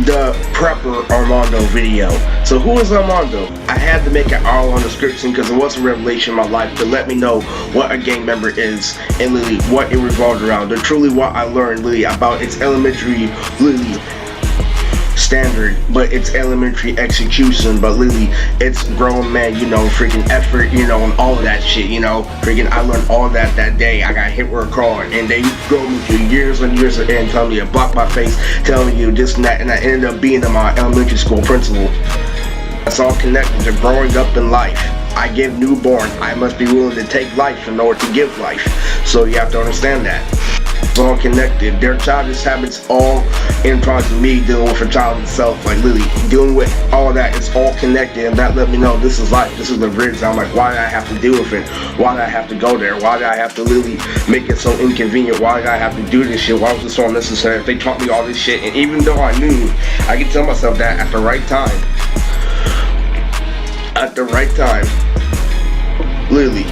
the prepper Armondo video. So who is Armondo? I had to make an hour-long description because it was a revelation in my life to let me know what a gang member is and literally what it revolved around. And truly what I learned literally about its elementary literally standard, but it's elementary execution, but literally it's grown man, you know, freaking effort, you know, and all of that shit, you know, freaking I learned all that day. I got hit with a car and they drove me through years and years of and telling me to block my face, telling you this and that, and I ended up being my elementary school principal. That's all connected to growing up in life. I give newborn, I must be willing to take life in order to give life. So you have to understand that. It's all connected. Their childish habits all in front of me dealing with a child itself, like literally dealing with all that. It's all connected, and that let me know this is life, this is the bridge. I'm like, why did I have to deal with it? Why did I have to go there? Why did I have to literally make it so inconvenient? Why did I have to do this shit? Why was it so unnecessary? If they taught me all this shit, and even though I knew, I could tell myself that at the right time, literally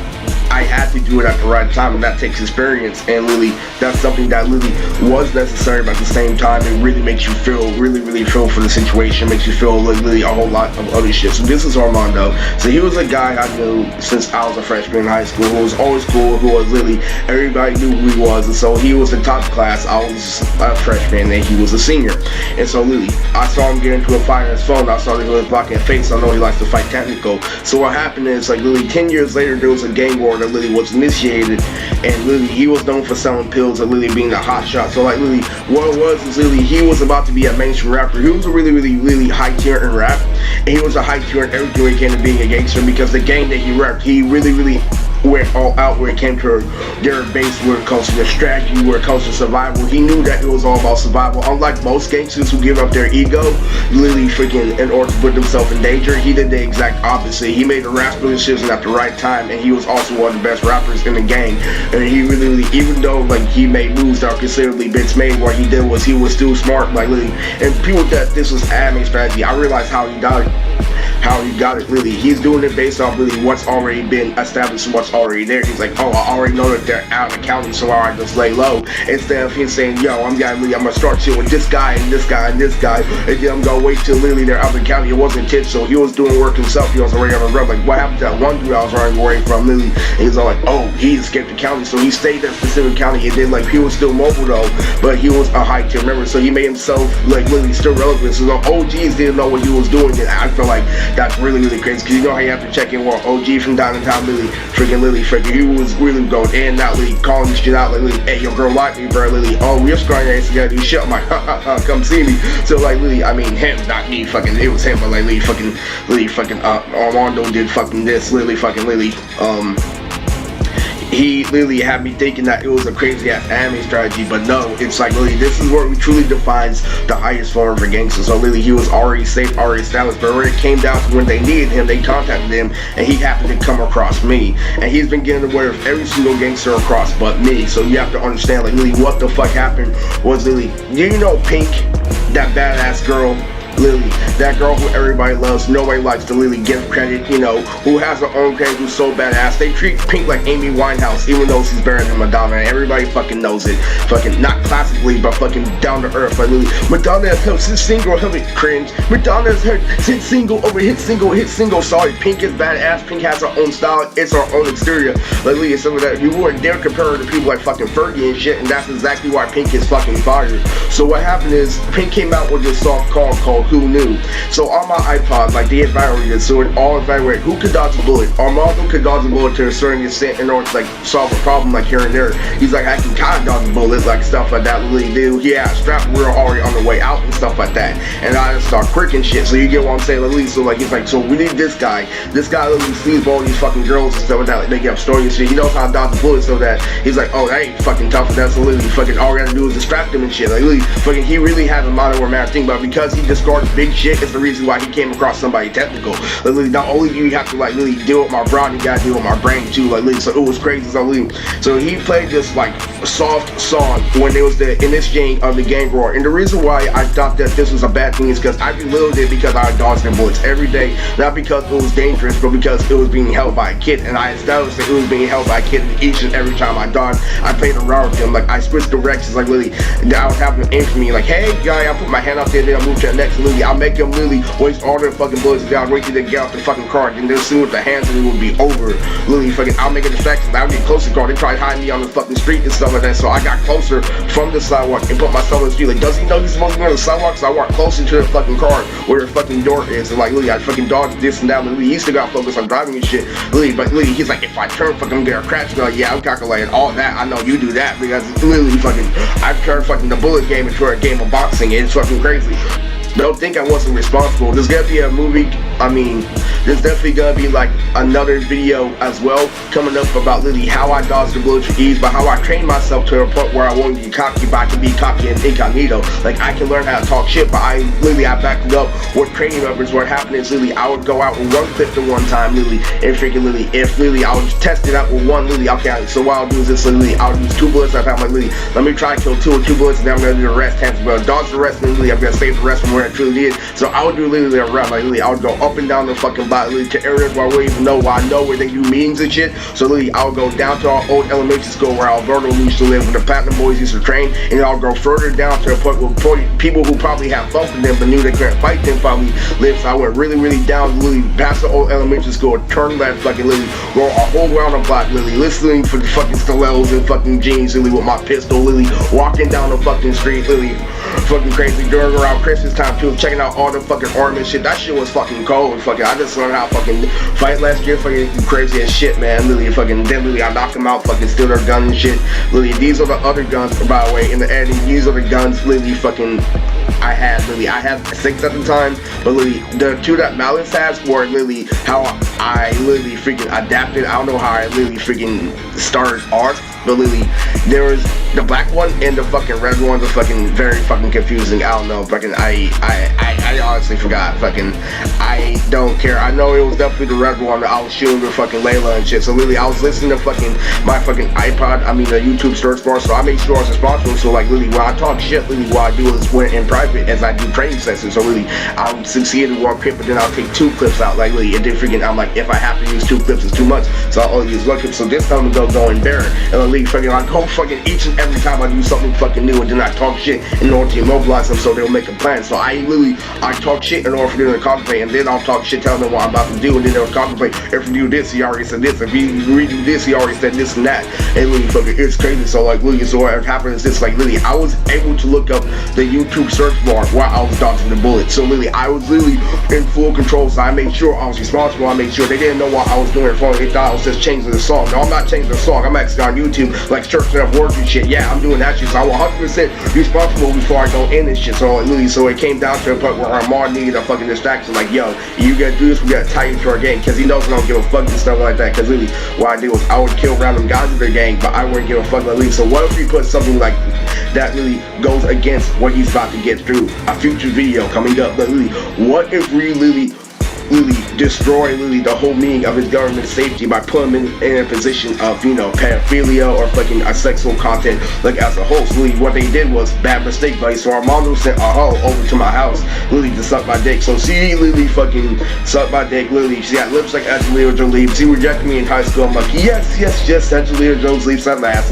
I had to do it at the right time, and that takes experience, and literally that's something that literally was necessary, but at the same time it really makes you feel really feel for the situation, makes you feel like literally a whole lot of other shit. So this is Armondo. So he was a guy I knew since I was a freshman in high school, who was always cool, who was literally, everybody knew who he was, and so he was the top class. I was a freshman and he was a senior, and so literally I saw him get into a fight on his phone. I saw him blocking his face. I know he likes to fight technical. So what happened is, like literally 10 years later, there was a gang war that literally was initiated, and literally he was known for selling pills and literally being a hot shot. So like literally what it was is literally he was about to be a mainstream rapper. He was a really high tier in rap, and he was a high tier in everything when it came to being a gangster, because the gang that he rapped, he really went all out when it came to their base, where it comes to their strategy, where it comes to survival. He knew that it was all about survival. Unlike most gangsters who give up their ego, literally freaking in order to put themselves in danger, he did the exact opposite. He made the rap decision at the right time, and he was also one of the best rappers in the gang. And he really, even though like he made moves that are considerably bits made, what he did was he was still smart, like literally. And people that this was anime strategy, I realized how he got it. Really, he's doing it based off really what's already been established and what's already there. He's like, oh, I already know that they're out of the county, so I just lay low, instead of him saying, yo, I'm gonna start shit with this guy and this guy and this guy, and then I'm gonna wait till literally they're out of the county. It wasn't tips, so he was doing work himself. He was already on the run. Like, what happened to that one dude I was running away from literally? And he's all like, oh, he escaped the county, so he stayed in specific county, and then like he was still mobile though, but he was a high tier member, so he made himself like literally still relevant. So the OGs didn't know what he was doing, and I feel like that's really crazy, because you know how you have to check in with OG from down in town. Lily freaking he was really going in, not really calling shit out, like hey, your girl like me, bro. Lily, oh, we're scoring ass together, do shit. I'm like, come see me. So like literally, I mean him, not me, fucking it was him, but like literally fucking Armondo did fucking this, literally he literally had me thinking that it was a crazy ass anime strategy, but no, it's like literally this is where we truly defines the highest form for gangsters. So literally he was already safe, already established, but when it came down to when they needed him, they contacted him, and he happened to come across me, and he's been getting away with every single gangster across but me. So you have to understand like literally what the fuck happened was literally, you know Pink, that badass girl, Lily, that girl who everybody loves, nobody likes to Lily give credit, you know, who has her own credit, who's so badass. They treat Pink like Amy Winehouse, even though she's better than Madonna, and everybody fucking knows it. Fucking not classically, but fucking down to earth. Like Lily, Madonna has her single, cringe. Madonna's her hit single over hit single. Sorry, Pink is badass. Pink has her own style. It's her own exterior. Like Lily, some of that you wouldn't dare compare her to people like fucking Fergie and shit, and that's exactly why Pink is fucking fire. So what happened is Pink came out with this song called Who Knew. So on my iPod, like they evaluated, so it all evaluated who could dodge a bullet. Armondo could dodge a bullet to a certain extent in order to like solve a problem like here and there. He's like, I can kind of dodge a bullet, like stuff like that. Really do. Yeah, strap, we were already on the way out and stuff like that. And I just start quirking shit. So you get what I'm saying, at least. So like he's like, so we need this guy. This guy literally sees all these fucking girls and stuff like that. Like, they get up story and shit. He knows how to dodge a bullet, so that he's like, oh, that ain't fucking tough. And that's literally fucking all we gotta do is distract him and shit. Like literally, fucking he really has a mind over matter thing, but because he described starts big shit is the reason why he came across somebody technical. Like, literally, not only do you have to like really deal with my brain, you gotta deal with my brain too. Like, literally, so it was crazy. So he played this like soft song when there was the initiating of the gang war. And the reason why I thought that this was a bad thing is because I belittled it because I dodged the bullets every day, not because it was dangerous, but because it was being held by a kid, and I established that it was being held by a kid each and every time I dodged. I played around with him, like I switched directions, like literally, I was having him aim for me, like, hey guy, I put my hand up there, then I move to the next, literally, I'll make him literally waste all their fucking bullets down, wait till they get off the fucking car, and they'll see with the hands and it will be over. Literally, fucking, I'll make a distraction, I'll get closer to the car, they try to hide me on the fucking street and stuff like that, so I got closer from the sidewalk and put myself on the street, like, does he know he's supposed to be on the sidewalk? So I walked closer to the fucking car where the fucking door is, and like, literally, I fucking dodged this and that, literally, he still got focused on driving and shit, literally, but literally, he's like, if I turn, fucking, I'm gonna crash, like, yeah, I'm calculating all that, I know you do that, because literally, fucking, I've turned fucking the bullet game into a game of boxing, and it's fucking crazy. Don't think I wasn't responsible. There's gonna be a movie, there's definitely gonna be like another video as well coming up about literally how I dodged the bullets with ease, but how I trained myself to a point where I won't be cocky, but I can be cocky and incognito. Like I can learn how to talk shit, but I backed it up with training members. What happened is literally I would go out with one clip at one time, literally, and freaking literally, if literally I would test it out with one, literally, okay, so what I'll do is this, literally, I'll use 2 bullets at a time, like literally, let me try to kill 2 with 2 bullets, and then I'm gonna do the rest, hence, but dodge the rest, and literally, I'm gonna save the rest from where I truly did. So I would do literally a run, like literally, I would go up and down the fucking block, literally, to areas where I wouldn't even know, where I know where they do meetings and shit. So literally, I would go down to our old elementary school where Armondo used to live, where the Platinum Boys used to train, and I'll go further down to the point where people who probably have fun with them but knew they couldn't fight them probably lived. So I went really down, literally, past the old elementary school, turn left, fucking literally, go a whole round the block, literally, listening for the fucking stilettos and fucking jeans, literally, with my pistol, literally, walking down the fucking street, literally, fucking crazy, during around Christmas time too, checking out all the fucking armament shit. That shit was fucking cold. Fucking, I just learned how to fucking fight last year, fucking crazy as shit, man. Literally, fucking, then literally, I knocked them out, fucking steal their guns and shit. Literally, these are the other guns, by the way, in the editing. These are the guns, literally, fucking, I had 6 at the time, but literally, the 2 that Malice has were literally how I literally freaking adapted. I don't know how I literally freaking started art, but literally, there was the black one and the fucking red one was fucking very fucking confusing. I don't know, fucking, I honestly forgot, fucking, I don't care. I know it was definitely the red one that I was shooting with fucking Layla and shit, so literally, I was listening to fucking my fucking iPod, the YouTube search bar, so I made sure I was responsible. So like, literally, when I talk shit, literally, what I do is when in private, as I do training sessions, so really, I'll succeed in 1 clip, but then I'll take 2 clips out, like, literally, and then freaking, I'm like, if I have to use 2 clips, it's too much, so I'll only use 1 clip. So this time I'm gonna go in there, and I'll leave fucking, I go fucking each and every time I do something fucking new, and then I talk shit in order to immobilize them so they'll make a plan. So I talk shit in order for them to contemplate, and then I'll talk shit telling them what I'm about to do, and then they'll contemplate, if you do this, he already said this, if you redo this, he already said this and that, and literally fucking, it's crazy. So like, literally, so what happened is this, like, literally, I was able to look up the YouTube search bar while I was dodging the bullet. So literally, I was literally in full control, so I made sure I was responsible. I made sure they didn't know what I was doing for. They thought I was just changing the song. No, I'm not changing the song. I'm actually on YouTube, like, searching up words and shit. Yeah, I'm doing that shit, so I'm 100% responsible before I go in this shit. So like, literally, so it came down to a point where Armondo needed a fucking distraction, like, yo, you gotta do this, we gotta tie you to our gang, because he knows I don't give a fuck and stuff like that. Because literally, what I did was I would kill random guys in their gang, but I wouldn't give a fuck, like, literally. So what if we put something like that really goes against what he's about to get through? A future video coming up, but literally, what if we literally destroy the whole meaning of his government safety by putting him in a position of, pedophilia or fucking a sexual content, like, as a whole. So what they did was bad mistake, buddy. So Armondo sent a hoe over to my house, to suck my dick. So she fucking sucked my dick, she got lips like Angelina Jolie. She rejected me in high school. I'm like, yes, Angelina Jolie's that ass,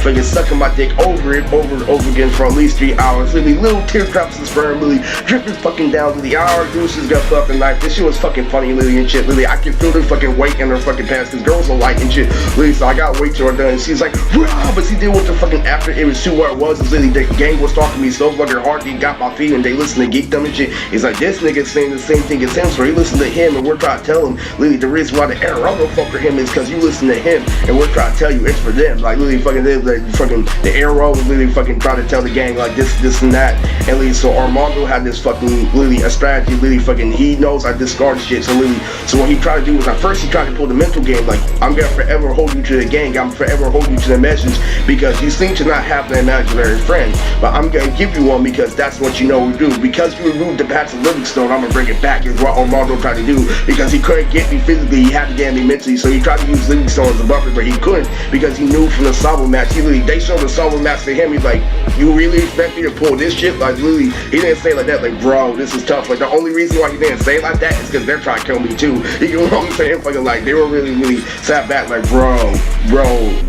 fucking sucking my dick over and over again for at least 3 hours. Little teardrops of sperm, dripping fucking down to the hour. Deuces got fucking knife. This shit was fucking funny, and shit. I can feel the fucking weight in her fucking pants, cause girls are light and shit. So I got way to her done, and she's like, rah! But she did with the fucking after it was too what it was. Is the gang was talking to me so fucking hard, they got my feet and they listen to Geekdom and shit. He's like, this nigga saying the same thing as him, so he listened to him, and we're trying to tell him, the reason why the Armondo fuck for him is because you listen to him, and we're trying to tell you it's for them. Like, fucking, the arrow was fucking trying to tell the gang, like, this and that. And so Armondo had this fucking, a strategy, fucking, he knows I just scarred and shit. So literally, so what he tried to do was at first he tried to pull the mental game, like I'm gonna forever hold you to the gang, I'm forever hold you to the message because you seem to not have an imaginary friend, but I'm gonna give you one because that's what you know we do. Because you removed the patch of Livingstone, I'm gonna bring it back, is what Armondo tried to do, because he couldn't get me physically, he had to get me mentally, so he tried to use Livingstone as a buffer, but he couldn't because he knew from the Sabo match, they showed the Sabo match to him, he's like, you really expect me to pull this shit? Like literally, he didn't say like that, like bro, this is tough. Like the only reason why he didn't say it like that is because they're trying to kill me too. You know what I'm saying? Fucking like they were really sat back like bro,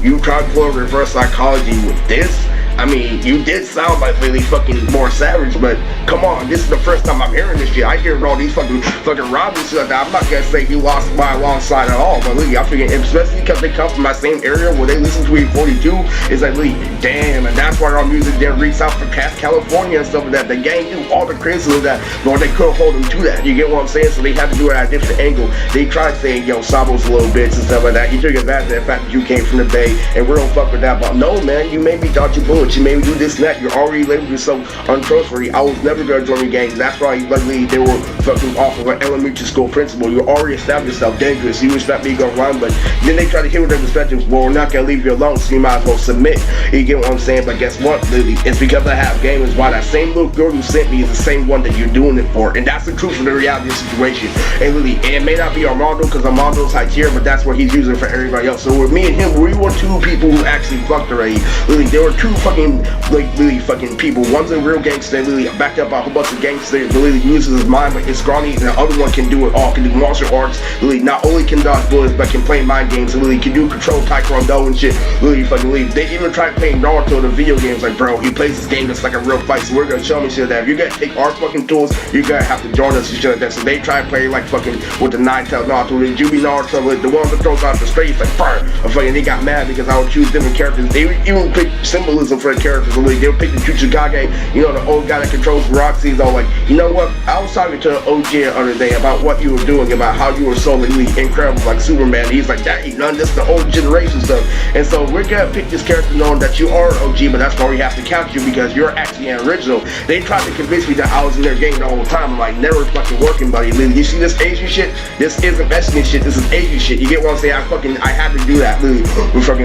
you tried to pull reverse psychology with this? I mean, you did sound like really fucking more savage, but come on, this is the first time I'm hearing this shit. I hear all these fucking robberies shit like that. I'm not gonna say he lost by a long side at all, but really, I'm thinking, especially because they come from my same area where they listen to E42, it's like, really, damn, and that's why our music then reaches out for California and stuff like that. The gang knew all the criticism of that, but they couldn't hold them to that. You get what I'm saying? So they had to do it at a different angle. They tried saying, yo, Sabo's a little bitch and stuff like that. You took advantage of the fact that you came from the Bay, and we don't fuck with that. But no, man, you made me dodge your bullets. You made me do this and that. You're already labeled yourself untrustworthy. I was never gonna join your gang. That's why, luckily, they were fucking off of an elementary school principal. You already established yourself dangerous. You expect me to go run, but then they try to hit with their perspective. Well, we're not gonna leave you alone, so you might as well submit. You get what I'm saying? But guess what, Lily? It's because I have game is why that same little girl who sent me is the same one that you're doing it for. And that's the truth of the reality of the situation. And Lily, and it may not be Armondo because Armondo's high tier, but that's what he's using for everybody else. So with me and him, we were two people who actually fucked already. Lily, there were two fucking, like, really fucking people. One's a real gangster, Lily, backed up by a whole bunch of gangsters. Lily uses his mind, but it's scrawny, and the other one can do it all. Can do martial arts. Lily not only can dodge bullets, but can play mind games. Lily can do control taekwondo and shit. Lily fucking leave. They even tried playing Naruto in the video games. Like, bro, he plays this game that's like a real fight, so we're gonna show me shit that if you gotta take our fucking tools, you gotta have to join us and shit like that. So they tried playing like fucking with the 9-tailed Naruto, the Jubi Naruto, like the one that throws out the space, like burn. Fucking they got mad because I would choose different characters. They would even pick symbolism for the characters. Lily, they would pick the Chuchigage, you know, the old guy that controls Roxy's all like, you know what? I was talking to the OG the other day about what you were doing, about how you were so really incredible, like Superman. He's like, that ain't none, this the old generation stuff. And so we're gonna pick this character knowing that you are an OG, but that's why we have to count you because you're actually an original. They tried to convince me that I was in their game the whole time. I'm like, never fucking working, buddy. Lily, you see this Asian shit? This isn't Mexican shit, this is Asian shit. You get what I'm saying? I had to do that, Lily.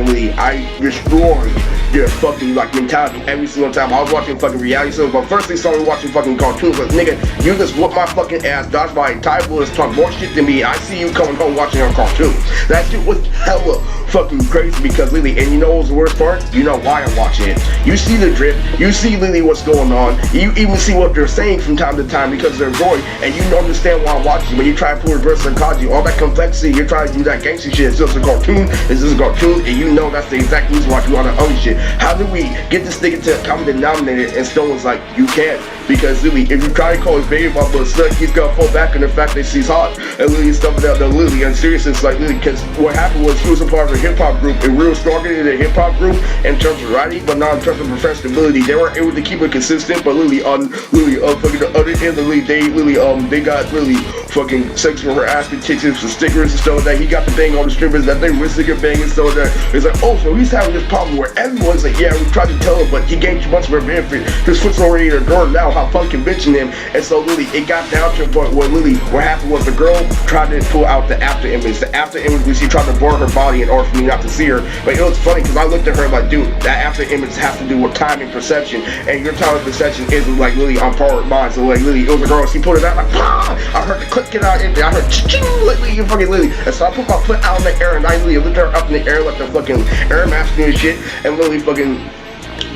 Lily, I destroyed their fucking like mentality every single time. I was watching fucking reality shows, but first they saw me watching fucking cartoons. Like, nigga, you just whoop my fucking ass, dodge my entire bullets, talk more shit than me. I see you coming home watching a cartoon. That shit was hella fucking crazy because Lily, and you know what's the worst part? You know why I'm watching it. You see the drip, you see Lily what's going on, you even see what they're saying from time to time because they're void, and you don't understand why I'm watching. When you try to pull reverse psychology, all that complexity, you're trying to do that gangster shit. It's just a cartoon, it's just a cartoon, and you know that's the exact reason why you want to own shit. How do we get this nigga to a common denominator? And Stone was like, you can't, because Lily, if you try to call his baby mama a slut, he's gonna fall back on the fact that she's hot. And Lily stuff about the Lily, and seriously, it's like Lily, because what happened was he was a part of a hip hop group, and real stronger in the hip hop group in terms of writing, but not in terms of professionality. They were able to keep it consistent, but Lily on fucking the other end of Lily, they got Lily fucking sexual harassment tickets and stickers and stuff like that. He got the bang on the strippers that they were sick of banging, so that it's like, oh, so he's having this problem where everyone's like, yeah, we tried to tell him, but he gained too much of a benefit. His foot's already in the door now, how fun convincing him. And so Lily, it got down to a point where Lily, what happened was the girl tried to pull out the after image. The after image was she tried to blur her body in order for me not to see her. But it was funny because I looked at her like, dude, that after image has to do with time and perception, and your time and perception isn't like Lily on par with mine. So like Lily, it was a girl, she put it out like, I heard the click get out in there, I heard ching, Lily, you fucking Lily. And so I put my foot out in the air and I Lily lifted her up in the air like the fucking air master and shit, and Lily fucking.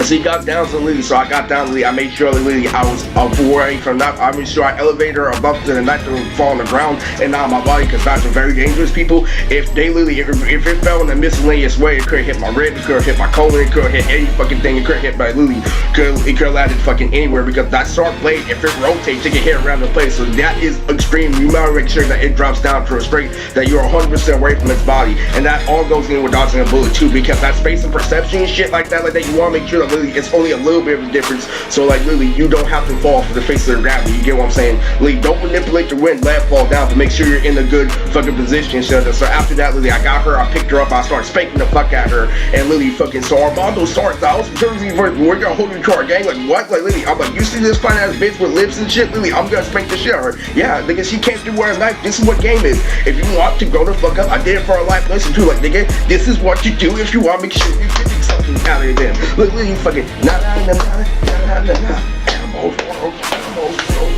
So he got down to Lily, so I got down to Lily. I made sure Lily, I was away from that. I made sure I elevated her above to the night to fall on the ground and not on my body, because that's very dangerous people. If they Lily, if it fell in a miscellaneous way, it could have hit my rib, it could have hit my colon, it could have hit any fucking thing, it could have hit my Lily, it could have landed fucking anywhere, because that sharp blade, if it rotates, it can hit around the place. So that is extreme. You gotta make sure that it drops down to a straight, that you're 100% away from its body, and that all goes in with dodging a bullet too, because that space of perception and shit like that, you wanna make sure that like literally it's only a little bit of a difference. So like literally you don't have to fall for the face of their gravity. You get what I'm saying? Literally don't manipulate the wind, let it fall down, but make sure you're in a good fucking position and shit. So after that, literally I got her, I picked her up, I started spanking the fuck at her, and literally fucking so Armondo starts. I was Jersey for we're gonna hold your car, gang. Like what? Like literally I'm like, you see this fine ass bitch with lips and shit? Literally I'm gonna spank the shit out of her. Yeah, nigga, she came through wearing a knife. This is what game is. If you want to grow the fuck up, I did it for a life lesson too. Like nigga, this is what you do if you want to make sure you get something out of them. Look, literally fucking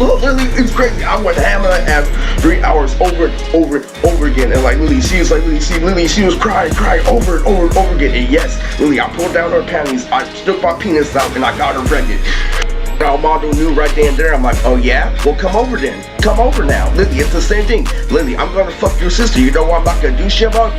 literally, it's crazy. I went ham on her ass 3 hours over again, and like literally, she was like, she was crying over and over again. And yes, literally, I pulled down her panties, I stuck my penis out, and I got her pregnant. Armondo knew right then and there. I'm like, oh yeah? Well, come over then. Come over now. Lily, it's the same thing. Lily, I'm gonna fuck your sister. You know what I'm not gonna do shit about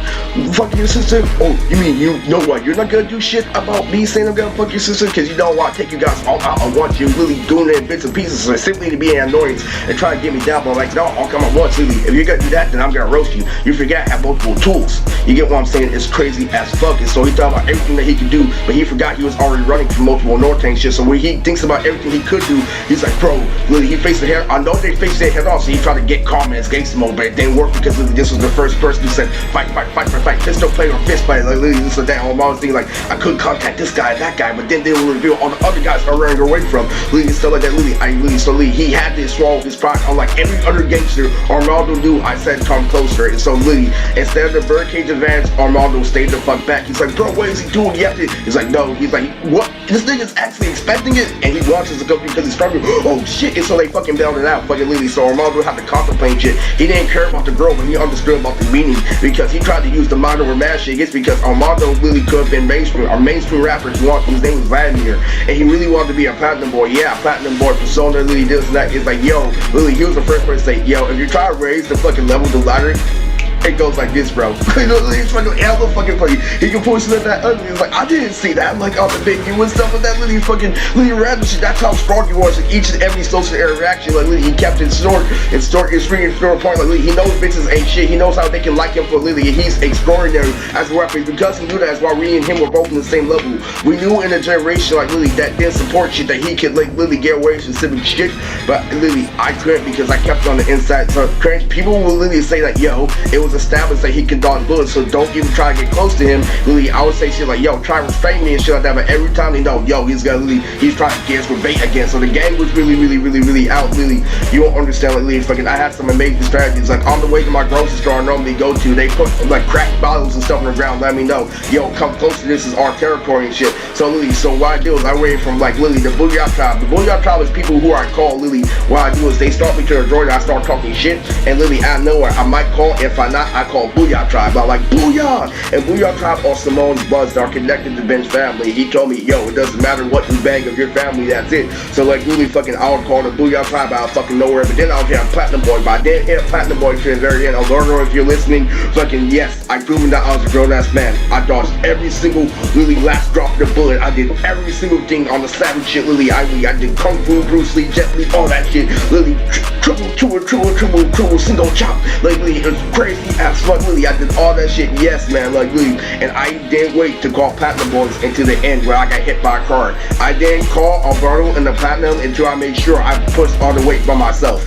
fucking your sister? Oh, you mean you know what? You're not gonna do shit about me saying I'm gonna fuck your sister? Because you don't want to take you guys all out. I want you really doing it in bits and pieces, so simply to be an annoyance and try to get me down. But I'm like, no, I'll come at once, Lily. If you're gonna do that, then I'm gonna roast you. You forget I have multiple tools. You get what I'm saying? It's crazy as fuck. And so he thought about everything that he could do, but he forgot he was already running from multiple Nortang shit. So when he thinks about everything he could do, he's like, bro, Lily, he faced the head. I know they faced their head on, so he tried to get calm in his gangster mode, but it didn't work because Lily, this was the first person who said, fight, fist don't play or fist fight. Like Lily, this or that. I was thinking like, I couldn't contact this guy and that guy, but then they will reveal all the other guys are running away from Lily and stuff like that. Lily, he had to swallow his pride. Unlike every other gangster, Armondo knew I said come closer, and so Lily, instead of the birdcage advance, Armondo stayed the fuck back. He's like, bro, what is he doing? He's like, no. He's like, what? This nigga's actually expecting it, and he wants us to go because he's struggling. Oh shit! And so they fucking bailed it out, fucking Lily. So Armondo had to contemplate shit. He didn't care about the girl, but he understood about the meaning because he tried to use the minor or mad shit. It's because Armondo really could have been mainstream. Our mainstream rappers want whose name was Vladimir, and he really wanted to be a platinum boy. Yeah, platinum boy persona. Lily this and that. It's like, yo, Lily, he was the first person to say, yo, if you try to raise the fucking level of the ladder, it goes like this, bro. It's fucking hella fucking funny. He can push it that ugly. It's like, I didn't see that. I'm like, on the big you and stuff with that Lily fucking Lily random shit. That's how strong he was in each and every social interaction. Like Lily, he kept it short and string and store apart. Like Lily, he knows bitches ain't shit. He knows how they can like him for Lily. He's extraordinary as a rapper. Because he knew that, that's why we and him were both on the same level. We knew in a generation like Lily that didn't support shit that he could like Lily get away with specific shit. But Lily, I couldn't because I kept on the inside. So people will Lily say like, yo, it was established that he can dodge bullets, so don't even try to get close to him. Lily, I would say shit like, yo, try to restrain me and shit like that, but every time they know, yo, he's trying to get us for bait again. So the gang was really out. Lily, you don't understand. Like Lily, fucking, I had some amazing strategies. Like on the way to my grocery store I normally go to, they put like cracked bottles and stuff on the ground, let me know, yo, come closer, this is our territory and shit. So Lily, so what I do is I wait from like Lily, the Booyah Tribe. The Booyah Tribe is people who I call. Lily, what I do is they start me to the door and I start talking shit, and Lily, out of nowhere, I might call, if I not, I call Booyah Tribe. I'm like, Booyah! And Booyah Tribe are Simone's bloods that are connected to Ben's family. He told me, yo, it doesn't matter what you bang of your family, that's it. So like really fucking, I would call the Booyah Tribe out of fucking nowhere, but then I would hit a Platinum Boy. But I didn't hit a Platinum Boy to the very end. Armondo, if you're listening, fucking yes, I proven that I was a grown-ass man. I dodged every single Lily last drop of the bullet. I did every single thing on the savage shit, Lily. I did Kung Fu, Bruce Lee, Jet Li, all that shit. Lily, triple, single chop. Like Lily, it was crazy as fuck. Lily, I did all that shit, yes man, like Lily. And I didn't wait to call Platinum Boys until the end where I got hit by a car. I didn't call Armondo and the Platinum until I made sure I pushed all the weight by myself.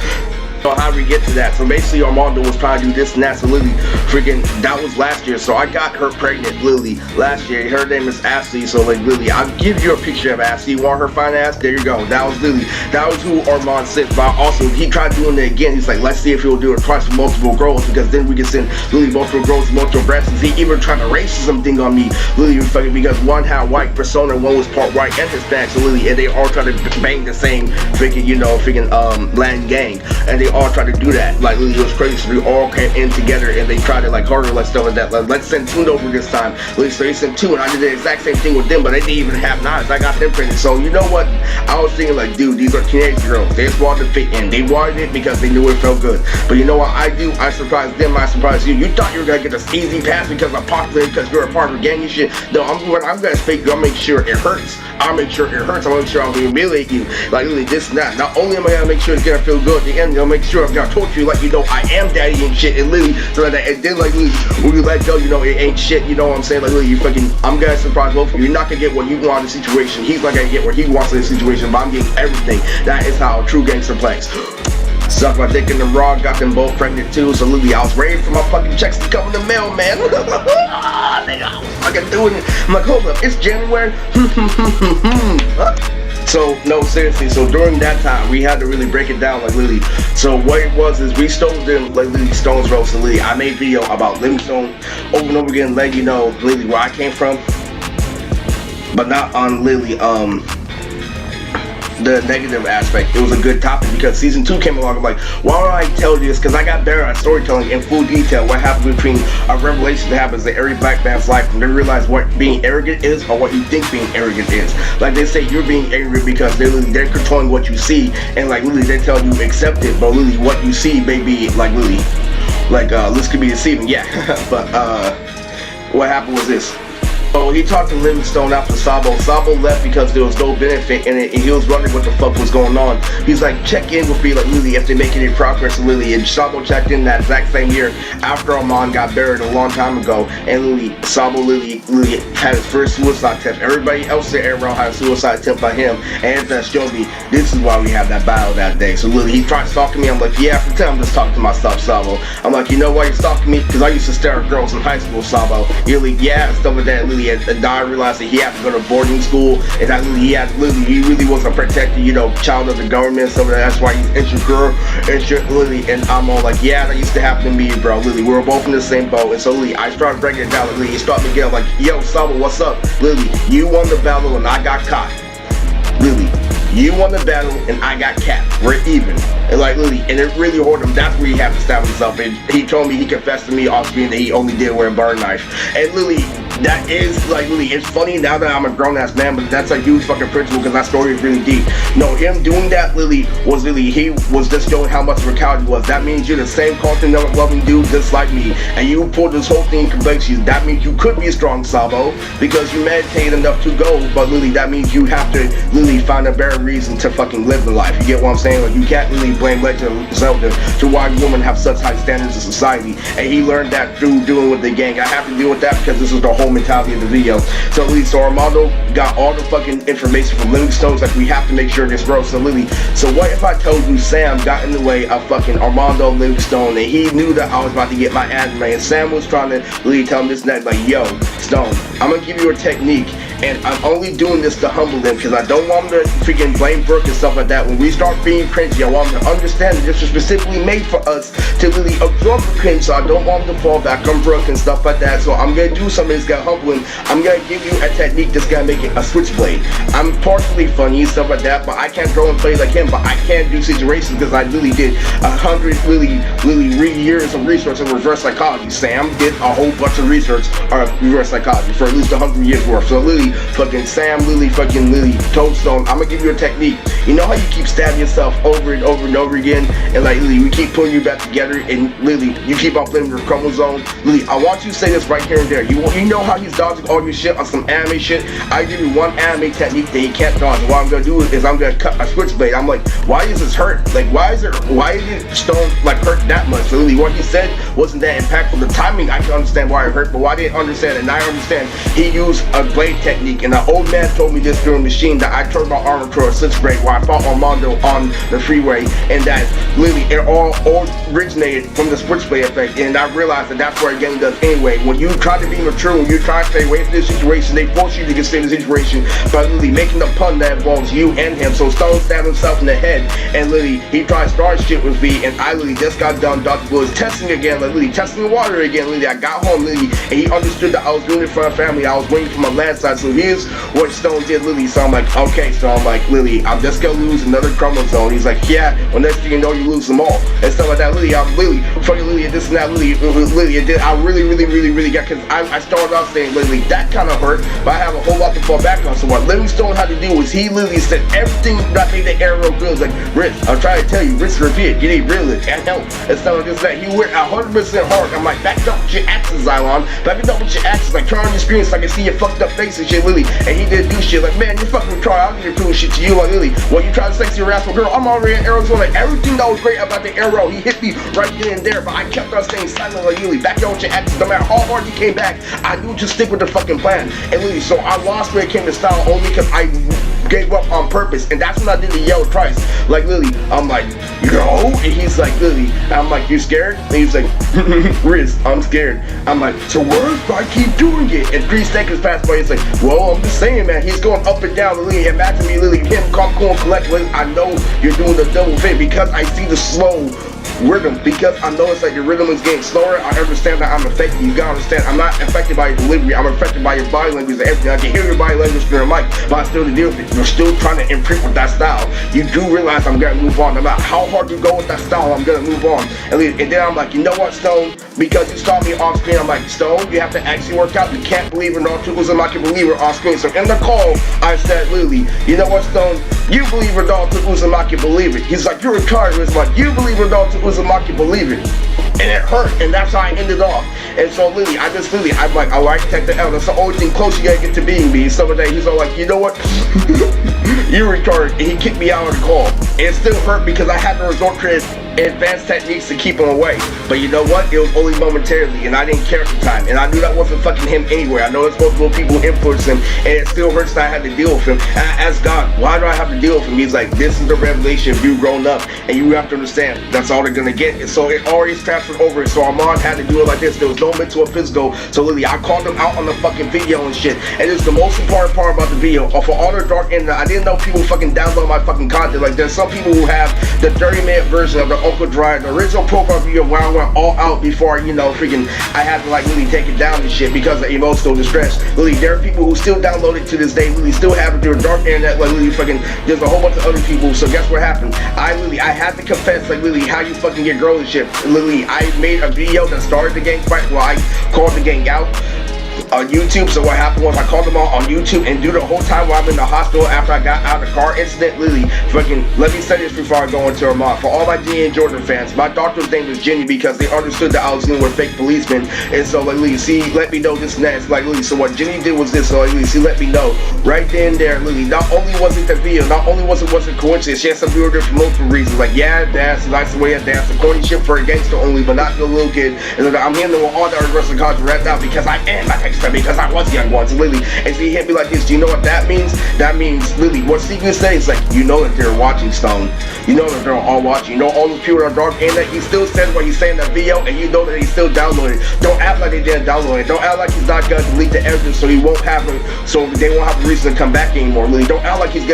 So how do we get to that? So basically Armondo was trying to do this and that, so Lily, freaking, that was last year. So I got her pregnant, Lily, last year. Her name is Ashley, so like Lily, I'll give you a picture of Ashley. You want her fine ass? There you go. That was Lily. That was who Armand sent. But also, he tried doing it again. He's like, let's see if he'll do it twice with multiple girls, because then we can send Lily multiple girls, multiple breasts. He even tried to race something on me, Lily, fucking, because one had white persona, one was part white and Hispanic, so Lily, and they all tried to bang the same freaking, you know, freaking land gang, and they all tried to do that. Like Lily, it was crazy. So we all came in together and they tried to like harder, like stuff like that. Like, let's send Tune over this time. Lily, so they sent two, and I did the exact same thing with them, but they didn't even have knives. I got them printed. So you know what? I was thinking like, dude, these are teenage girls. They just wanted to fit in. They wanted it because they knew it felt good. But you know what I do? I surprised them. I surprised you. You thought you were gonna get this easy pass because I'm popular, because you're a part of a gang and shit. No, I'm gonna fake you. I'll make sure it hurts. I'll make sure it hurts. I'll make sure I'll humiliate you. Like Lily, this and that. Not only am I gonna make sure it's gonna feel good at the end, I'll make make sure I'm gonna torture you like you know I am daddy and shit, and literally so like that. And then like literally, when you let go, you know it ain't shit, you know what I'm saying? Like literally, you fucking, I'm gonna surprise both of you. You're not gonna get what you want in the situation. He's not gonna get what he wants in the situation, but I'm getting everything. That is how a true gangster plays. Suck my dick in the raw, got them both pregnant too. So literally, I was ready for my fucking checks to come in the mail, man. Nigga, I was fucking doing it. I'm like, hold up, it's January. So no, seriously. So during that time, we had to really break it down, like literally. So what it was is we stole them, like literally Stone's roast, and literally I made video about Livingstone over and over again, letting you know literally where I came from, but not on literally the negative aspect. It was a good topic because season 2 came along. I'm like, why don't I tell you this? Because I got better at storytelling in full detail. What happened between a revelation that happens in every black man's life, and they realize what being arrogant is or what you think being arrogant is. Like they say, you're being arrogant because they're controlling what you see, and like literally they tell you accept it, but literally what you see may be like literally like this could be deceiving. Yeah. But what happened was this. So he talked to Livingstone after Sabo. Sabo left because there was no benefit in it, and he was wondering what the fuck was going on. He's like, check in with me, like Lily, if they make any progress with Lily. And Sabo checked in that exact same year after Armand got buried a long time ago. And Lily had his first suicide attempt. Everybody else in Arrow had a suicide attempt by him. And that showed me this is why we had that battle that day. So Lily, he tried stalking me. I'm like, yeah, for time I'm just talking to myself, Sabo. I'm like, you know why you're stalking me? Because I used to stare at girls in high school, Sabo. You're like, yeah, and stuff like that. Lily, and I realized that he had to go to boarding school, and that he really was a protected, you know, child of the government. So that's why he's insecure, Lily. And I'm all like, yeah, that used to happen to me, bro. Lily, we were both in the same boat. And so Lily, I started breaking it down. Lily, he started to get like, yo, Sabo, what's up? Lily, you won the battle and I got caught. Lily, you won the battle and I got capped. We're even. And like literally, and it really hurt him. That's where he had to stab himself. And he told me, he confessed to me off screen that he only did wear a bar knife. And literally, that is like literally, it's funny now that I'm a grown ass man, but that's a huge fucking principle because that story is really deep. No, him doing that literally was he was just showing how much of a coward he was. That means you're the same culture loving dude just like me, and you pulled this whole thing in complexities. That means you could be a strong Sabo because you meditate enough to go, but literally that means you have to literally find a better reason to fucking live the life. You get what I'm saying? Like you can't really blame Legend of Zelda to why women have such high standards in society, and he learned that through dealing with the gang. I have to deal with that because this is the whole mentality of the video. So Lily, so Armondo got all the fucking information from Livingstone. Like we have to make sure this grows. So Lily, so what if I told you Sam got in the way of fucking Armondo Livingstone, and he knew that I was about to get my anime, and Sam was trying to Lily tell him this and that, like, yo, Stone, I'm gonna give you a technique, and I'm only doing this to humble him because I don't want him to freaking blame Brooke and stuff like that. When we start being cringy, I want him to understand that this was specifically made for us to really absorb the cringe, so I don't want him to fall back on Brooke and stuff like that. So I'm gonna do something that's gonna humble him. I'm gonna give you a technique that's gonna make it a switchblade. I'm partially funny and stuff like that, but I can't throw and play like him, but I can do situations because I really did 100 years of research in reverse psychology. Sam did a whole bunch of research on reverse psychology for at least 100 years worth. So Lily, fucking Sam, Lily Toadstone, I'm gonna give you a technique. You know how you keep stabbing yourself over and over and over again, and like Lily, we keep putting you back together, and Lily, you keep on blaming your chromosome. Lily, I want you to say this right here and there. You know how he's dodging all your shit on some anime shit? I give you one anime technique that he can't dodge. What I'm gonna do is I'm gonna cut a switchblade. I'm like, why is this hurt? Like, why is it Stone like hurt that much? So Lily, what he said wasn't that impactful. The timing, I can understand why it hurt, but why I didn't understand it, and I understand he used a blade technique. And the old man told me this during Machine that I turned my armor to a 6th grade where I fought Armondo on the freeway, and that literally it all originated from the switchblade effect. And I realized that that's what a game does anyway. When you try to be mature, when you try to stay away from this situation, they force you to consider the situation by literally making a pun that involves you and him. So Stone stabbed himself in the head, and literally he tried starting shit with V, and I literally just got done. Dr. Bull is testing again, like literally testing the water again. Literally, I got home literally, and he understood that I was doing it for my family. I was waiting for my landslide. So here's what Stone did, Lily. So I'm like, okay. So I'm like, Lily, I'm just gonna lose another chromosome. He's like, yeah. Well, next thing you know, you lose them all and stuff like that. Lily, I'm Lily, fucking Lily, and this and that. Lily, it did. I really got, because I started off saying, Lily, that kind of hurt, but I have a whole lot to fall back on. So what Livingstone had to do was he literally said everything that made the arrow good. Like, Rich, I'm trying to tell you, Rich repeat, you need real and help and stuff like this. That he went 100% hard. I'm like, back up with your axes, Xylon. Back it up with your axes. Like, turn on your screen so I can see your fucked up face and shit. shit, Lily, and he didn't do shit. Like, man, you fucking retarded. I don't need to prove shit to you. Like, Lily, when you try to sex your ass with girl, I'm already in Arizona. Everything that was great about the arrow, he hit me right then and there, but I kept on staying silent. Like, Lily, back out with your ex. No matter how hard you came back, I knew to stick with the fucking plan. And Lily, so I lost when it came to style only because I gave up on purpose, and that's when I did the yell twice. Like, Lily, I'm like, yo, and he's like, Lily, I'm like, you scared? And he's like, Riz, I'm scared. I'm like, so what if I keep doing it? And 3 seconds pass by, he's like, well, I'm just saying, man, he's going up and down, Lily, imagine me, Lily, him, calm, cool, and collect, Lily, I know you're doing the double fit because I see the slow rhythm, because I know it's like your rhythm is getting slower. I understand that I'm affected. You gotta understand, I'm not affected by your delivery, I'm affected by your body language and everything. I can hear your body language through your mic, but I still deal with it. You're still trying to imprint with that style. You do realize I'm gonna move on. No matter how hard you go with that style, I'm gonna move on. And then I'm like, you know what, Stone? Because you saw me off screen, I'm like, Stone, you have to actually work out. You can't believe in all tools and I can believe it off screen. So in the call, I said, Lily, you know what, Stone? You believe in all tools and I can believe it. He's like, you're retarded. It's like, you believe in all tools and I can believe it. And it hurt, and that's how I ended off. And so Lily, I'm like, I like take the L. That's the only thing close you gotta get to being me. So one day he's all like, you know what? You're retarded, and he kicked me out of the call. And it still hurt because I had to resort to advanced techniques to keep him away. But you know what? It was only momentarily, and I didn't care at the time. And I knew that wasn't fucking him anyway. I know it's multiple people influence him, and it still hurts that I had to deal with him. And I asked God, why do I have to deal with him? He's like, this is the revelation of you grown up, and you have to understand that's all they're gonna get. And so it already transferred over. So Armand had to do it like this. There was no mental or physical. So Lily, I called him out on the fucking video and shit. And it's the most important part about the video. For all the dark internet, I didn't know people fucking download my fucking content. Like, there's some people who have the 30-minute version of the Uncle Dry, the original profile video where I went all out before, you know, freaking, I had to like really take it down and shit because of emotional distress. Lily, there are people who still download it to this day. Lily still have it through the dark internet. Like, Lily, fucking, there's a whole bunch of other people. So guess what happened? I had to confess, like, Lily, how you fucking get girls and shit. Lily, I made a video that started the gang fight where I called the gang out on YouTube. So what happened was I called them all on YouTube, and due to the whole time while I'm in the hospital after I got out of the car incident, Lily, fucking, let me say this before I go into Armand. For all my G and Jordan fans, my doctor's name was Jenny because they understood that I was dealing with fake policemen. And so like, Lily, see, let me know this next. Like, Lily, so what Jenny did was this. So like, Lily, see, let me know right then and there, Lily. Not only was it the video, not only was it coincidence, she had some people there for multiple reasons. Like, yeah, dance, nice the way I dance, the corny shit for a gangster only, but not the little kid. And like, I'm handling all the wrestling cards right now because I am a gangster, because I was young once, Lily. And so he hit me like this. Do you know what that means? That means, Lily, what Stephen says, like, you know that they're watching, Stone. You know that they're all watching. You know all those people that are dark in that. He still says what he's saying in that video, and you know that he's still downloading. Don't act like they didn't download it. Don't act like he's not gonna delete the evidence so he won't have it, so they won't have a reason to come back anymore, Lily. Don't act like he's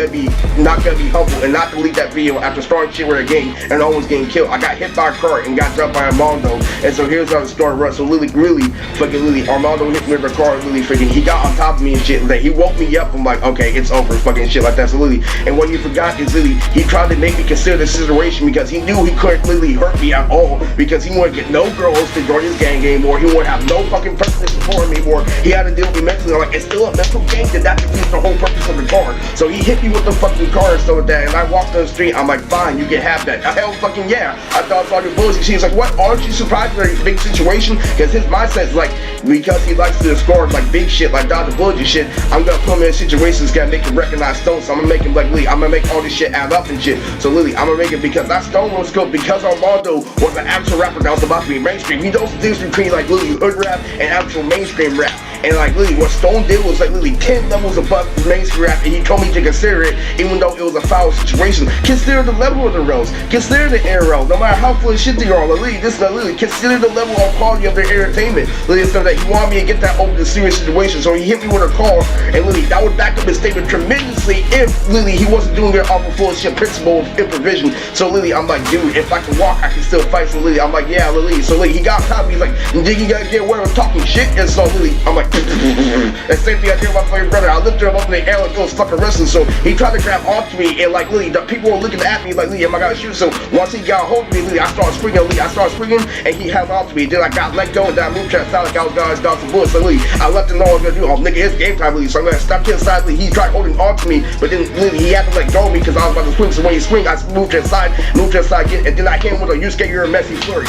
not gonna be humble and not delete that video after starting shit with a gang and almost getting killed. I got hit by a car and got jumped by Armondo, and so here's how the story runs. So Lily, really, fucking Lily, Armondo hit me with a car, Lily, freaking, he got on top of me and shit. Like, he woke me up. I'm like, okay, it's over, fucking shit like that. So Lily, and what you forgot is, Lily, he tried to make me consider the situation because he knew he couldn't really hurt me at all, because he wouldn't get no girls to join his gang anymore. He wouldn't have no fucking purpose to support me anymore. He had to deal with me mentally. I'm like, it's still a mental gang, and that defeats the whole purpose of the car. So he hit me with the fucking car and stuff like that, and I walked on the street. I'm like, fine, you can have that. Hell fucking yeah. I thought it's all your bullshit. She's like, what? Aren't you surprised for a big situation? Because his mindset is like, because he likes to score like big shit, like Dr. Bullshit shit, I'm gonna put him in situations that's gonna make him recognize Stone. So I'm gonna make him like, Lily, I'm gonna make all this shit add up and shit. So Lily, I'm gonna make it because that Stone was good, because Armondo was an actual rapper that was about to be mainstream. He knows the difference between like Lily hood rap and actual mainstream rap. And like, Lily, what Stone did was like, Lily, 10 levels above mainstream rap, and he told me to consider it, even though it was a foul situation. Consider the level of the roles. Consider the air roll. No matter how full of shit they are, like, Lily, this is not Lily. Consider the level of quality of their entertainment. Lily said that he wanted me to get that over the serious situation, so he hit me with a call, and Lily, that would back up his statement tremendously if, Lily, he wasn't doing it off a full shit principle of improvisation. So Lily, I'm like, dude, if I can walk, I can still fight. So Lily, I'm like, yeah, Lily. So Lily, he got caught. He's like, did you gotta get away with talking shit? And so Lily, I'm like, that same thing I did with my fucking brother. I lifted him up in the air like it was fucking wrestling. So he tried to grab onto me, and like, Lily, the people were looking at me like, Lily, am I gonna shoot? So once he got a hold of me, Lily, I started springing, and he held on to me. Then I got let go, and that Moodtrix sounded like I was gonna dodge some bullets. So Lily, I left him know what I was gonna do. Oh, nigga, it's game time, Lily. So I'm gonna stop to the side. Lily, he tried holding on to me, but then Lily, he had to let go of me because I was about to swing. So when he swing, I moved to the side, and then I came with a you scared you're a messy flurry.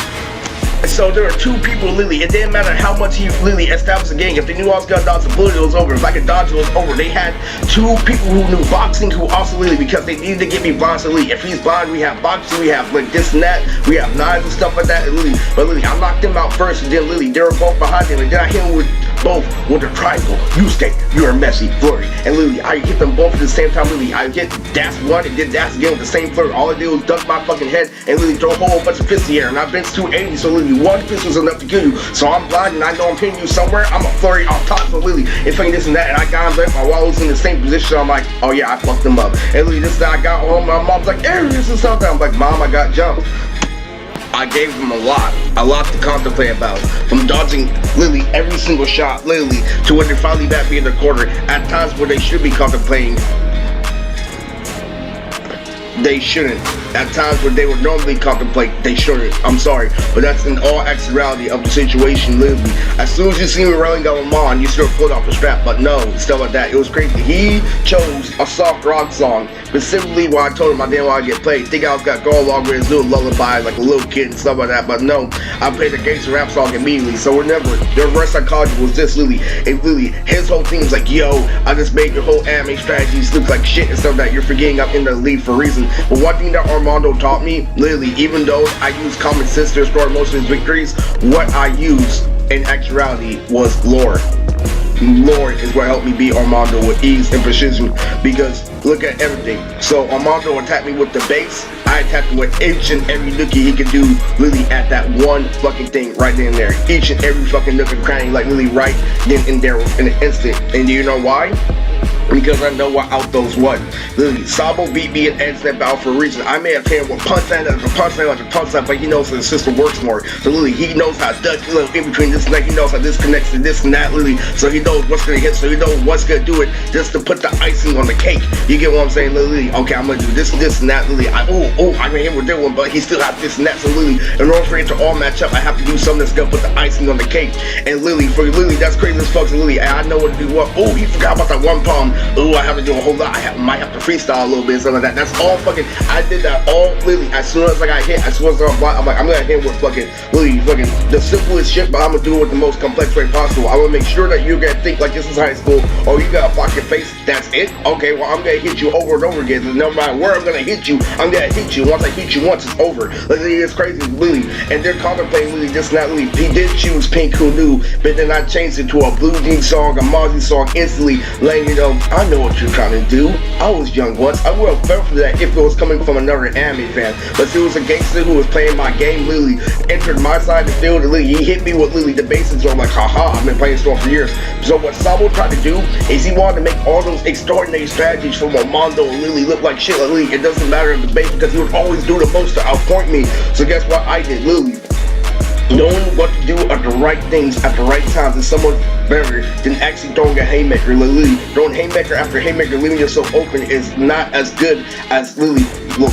So there are two people, literally. It didn't matter how much he literally established the gang. If they knew I was gonna dodge the bullet, it was over. If I could dodge it, it was over. They had two people who knew boxing who also literally, because they needed to get me blind. So literally, if he's blind, we have boxing, we have like this and that, we have knives and stuff like that. And literally, but literally, I knocked them out first, and then literally, they were both behind him, and then I hit him with both with the triangle. You stay, you're messy, flurry. And literally, I hit them both at the same time. Literally, I hit dash one and then dash again with the same flurry. All I did was duck my fucking head and literally throw a whole bunch of fists in the air. And I bench 280, so literally one fist was enough to kill you. So I'm blind and I know I'm hitting you somewhere. I'm a flurry off top, so literally, if I this and that, and I got him back, my wall was in the same position. I'm like, oh yeah, I fucked him up. And literally, this time I got home, my mom's like, Arius and something. I'm like, Mom, I got jumped. I gave them a lot to contemplate about. From dodging literally every single shot, literally, to when they finally back me in the corner. At times where they should be contemplating, they shouldn't. At times where they would normally contemplate, they shouldn't. I'm sorry, but that's in all actuality of the situation, literally. As soon as you see me rolling down Lamont, you should have pulled off the strap, but no, stuff like that. It was crazy. He chose a soft rock song, specifically when I told him I didn't want to get played. Think I was gonna go along with his little lullaby like a little kid and stuff like that, but no, I played the gangster rap song immediately. So whenever the reverse psychology was this, literally, and literally, his whole thing was like, yo, I just made your whole anime strategies look like shit and stuff that you're forgetting I'm in the lead for a reason. But one thing that Armondo taught me, literally, even though I use common sense to restore most of his victories, what I used in actuality was lore. Lore is what helped me beat Armondo with ease and precision, because look at everything. So Armondo attacked me with the base, I attacked him with each and every nookie he could do, literally at that one fucking thing right then and there. Each and every fucking nook and cranny, like literally right then and there in an instant. And do you know why? Because I know what out those what. Literally, Sabo beat me and ends that battle for a reason. I may have hit him with punchline after punchline after punchline, but he knows that the system works more. So literally, he knows how to duck in between this and that. He knows how this connects to this and that, literally. So he knows what's gonna hit, so he knows what's gonna do it just to put the icing on the cake. You get what I'm saying? Literally, okay, I'm gonna do this and this and that, literally. I can hit with that one, but he still has this and that. So literally, in order for it to all match up, I have to do something that's gonna put the icing on the cake. And literally, that's crazy as fuck. So literally, I know what to do. What? Oh, he forgot about that one palm. Oh, I have to do a whole lot. I might have to freestyle a little bit, something like that. That's all fucking. I did that all literally. As soon as I got hit, as soon as I'm like, I'm gonna hit with fucking literally fucking the simplest shit, but I'm gonna do it with the most complex way possible. I wanna make sure that you're gonna think like this is high school, or you gotta block your face. That's it. Okay, well I'm gonna hit you over and over again. And no matter where I'm gonna hit you, I'm gonna hit you. Once I hit you once, it's over. Literally, it's crazy, literally. And they're contemplating literally just not literally. He did choose Pink, who knew, but then I changed it to a Blue Jean song, a Mozzie song, instantly letting you know I know what you're trying to do. I was young once. I would have felt for that if it was coming from another anime fan. But if it was a gangster who was playing my game, literally entered my side of the field, and literally he hit me with literally the basics. So I'm like, haha, I've been playing Storm for years. So what Sabo tried to do is he wanted to make all those extraordinary strategies from Armondo and literally look like shit. Like, literally, it doesn't matter in the base because he would always do the most to outpoint me. So guess what I did? Literally, knowing what to do at the right things at the right times is somewhat better than actually throwing a haymaker. Literally, throwing haymaker after haymaker, leaving yourself open is not as good as literally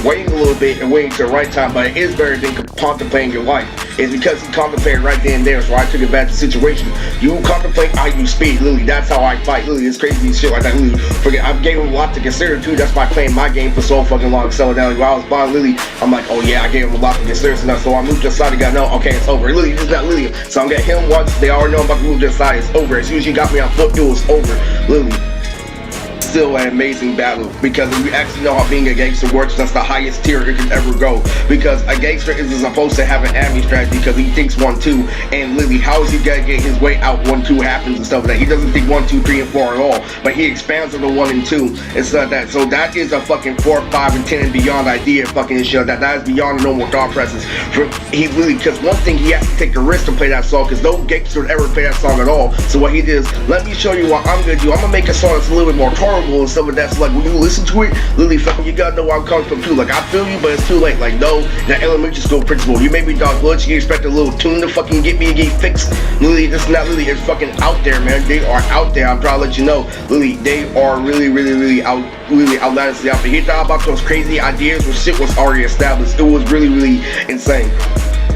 waiting a little bit and waiting to the right time, but it is better than contemplating your life. It's because he contemplated right then and there, so I took advantage of the situation. You contemplate, I use speed. Literally, that's how I fight. Literally, it's crazy shit like that. Literally, forget, I gave him a lot to consider too. That's why I playing my game for so fucking long. So down while I was buying literally, I'm like, oh yeah, I gave him a lot to consider. So I moved to the side. I got no, okay, it's over. Literally, it's not literally. So I'm gonna hit him once. They already know I'm about to move to the side. It's over. As soon as you got me on foot, it was over. Literally. Still an amazing battle, because if you actually know how being a gangster works, that's the highest tier it can ever go. Because a gangster isn't supposed to have an anime strategy because he thinks 1-2, and literally how is he gonna get his way out 1-2 happens and stuff like that. He doesn't think 1, 2, 3, and 4 at all, but he expands on the 1 and 2 and stuff like that. So that is a fucking 4, 5, and 10 and beyond idea fucking shit. That is beyond normal thought process. He really, because one thing, he has to take the risk to play that song, because no gangster would ever play that song at all. So what he did is, let me show you what I'm gonna do. I'm gonna make a song that's a little bit more tolerable and stuff like that. So like when you listen to it, literally fucking, you gotta know where I'm coming from too. Like I feel you, but it's too late. Like no, that elementary school principal, you made me dog blood, you expect a little tune to fucking get me and get fixed. Literally, this not literally, it's fucking out there, man. They are out there. I'm trying to let you know. Literally, they are really outlandishly out there. He thought about those crazy ideas where shit was already established. It was really insane.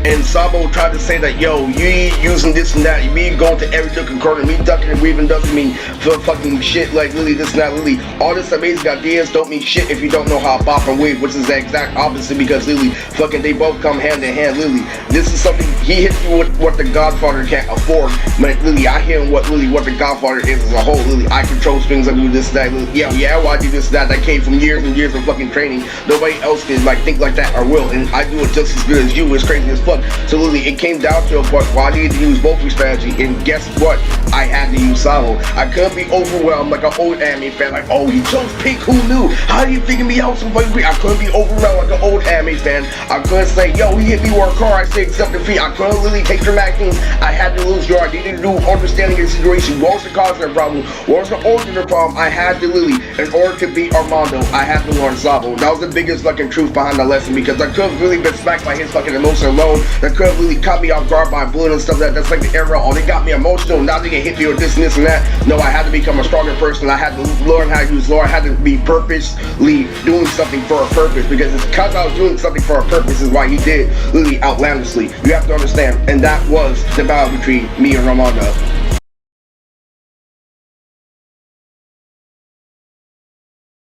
And Sabo tried to say that, yo, you ain't using this and that, me going to every nook and corner, me ducking and weaving doesn't mean for fucking shit like Lily, this and that, Lily. All this amazing ideas don't mean shit if you don't know how to bop and weave, which is the exact opposite because Lily, fucking they both come hand in hand, Lily. This is something, he hits you with what the Godfather can't afford, but Lily, I hear what the Godfather is as a whole, Lily. I control strings, I do this and that, Lily. Yeah, well, I do this and that came from years and years of fucking training. Nobody else can like think like that or will, and I do it just as good as you. It's crazy as fuck. So Lily, it came down to a point where I needed to use Moodtrix strategy, and guess what? I had to use Sabo. I couldn't be overwhelmed like an old anime fan, like, oh, he chose pink, who knew? How do you figure me out so fucking quick? I couldn't be overwhelmed like an old anime fan. I couldn't say, yo, he hit me with a car, I say accept defeat. I couldn't really take dramatic things. I had to lose your I needed to do understanding the situation. What was the cause of the problem? What was the origin of the problem? I had to Lily, in order to beat Armondo, I had to learn Sabo. That was the biggest fucking truth behind the lesson because I could have really been smacked by his fucking emotion alone. That could have really caught me off guard by bullying and stuff that's like the era. Oh, they got me emotional. Now they can hit me with this and this and that. No, I had to become a stronger person. I had to learn how to use lore. I had to be purposely doing something for a purpose because it's because I was doing something for a purpose is why he did Lily outlandishly. You have to understand, and that was the battle between me and Armondo.